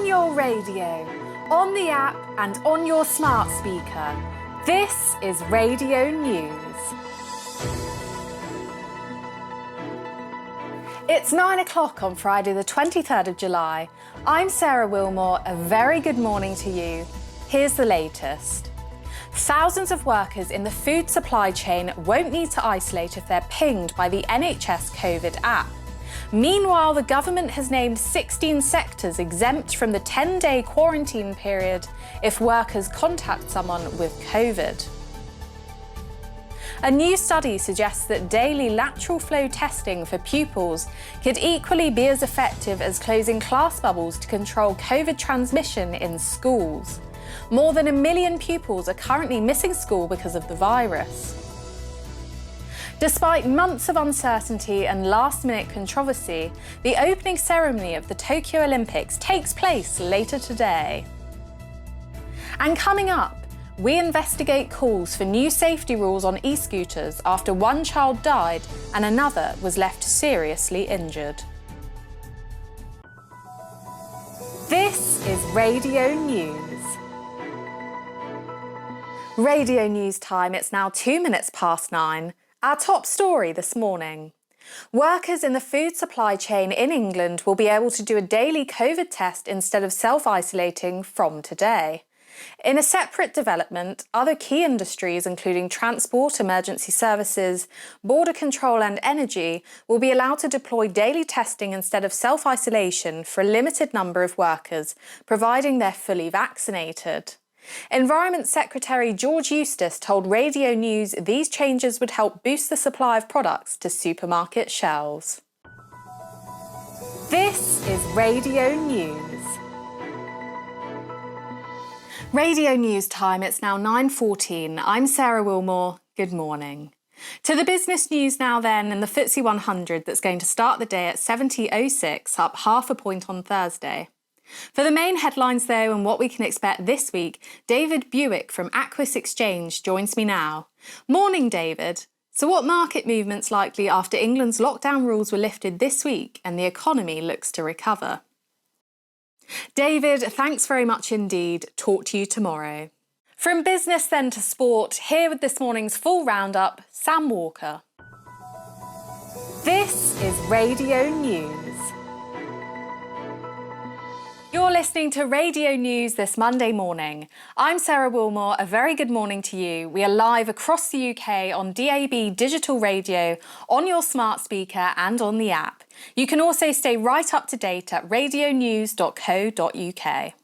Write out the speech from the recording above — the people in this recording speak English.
on your radio, on the app and on your smart speaker. This is Radio News. It's 9 o'clock on Friday the 23rd of July. I'm Sarah Wilmore. A very good morning to you. Here's the latest. Thousands of workers in the food supply chain won't need to isolate if they're pinged by the NHS COVID app. Meanwhile, the government has named 16 sectors exempt from the 10-day quarantine period if workers contact someone with COVID. A new study suggests that daily lateral flow testing for pupils could equally be as effective as closing class bubbles to control COVID transmission in schools. More than 1 million pupils are currently missing school because of the virus. Despite months of uncertainty and last-minute controversy, the opening ceremony of the Tokyo Olympics takes place later today. And coming up, we investigate calls for new safety rules on e-scooters after one child died and another was left seriously injured. This is Radio News. Radio News time, it's now 2 minutes past 9. Our top story this morning. Workers in the food supply chain in England will be able to do a daily COVID test instead of self-isolating from today. In a separate development, other key industries including transport, emergency services, border control and energy will be allowed to deploy daily testing instead of self-isolation for a limited number of workers, providing they're fully vaccinated. Environment Secretary George Eustice told Radio News these changes would help boost the supply of products to supermarket shelves. This is Radio News. Radio News time, it's now 9:14. I'm Sarah Wilmore. Good morning. To the business news now then, and the FTSE 100 that's going to start the day at 70.06, up half a point on Thursday. For the main headlines though and what we can expect this week, David Buick from Aquis Exchange joins me now. Morning, David. So what market movements likely after England's lockdown rules were lifted this week and the economy looks to recover? David, thanks very much indeed. Talk to you tomorrow. From business then to sport, here with this morning's full roundup, Sam Walker. This is Radio News. You're listening to Radio News this Monday morning. I'm Sarah Wilmore. A very good morning to you. We are live across the UK on DAB digital radio, on your smart speaker and on the app. You can also stay right up to date at radionews.co.uk.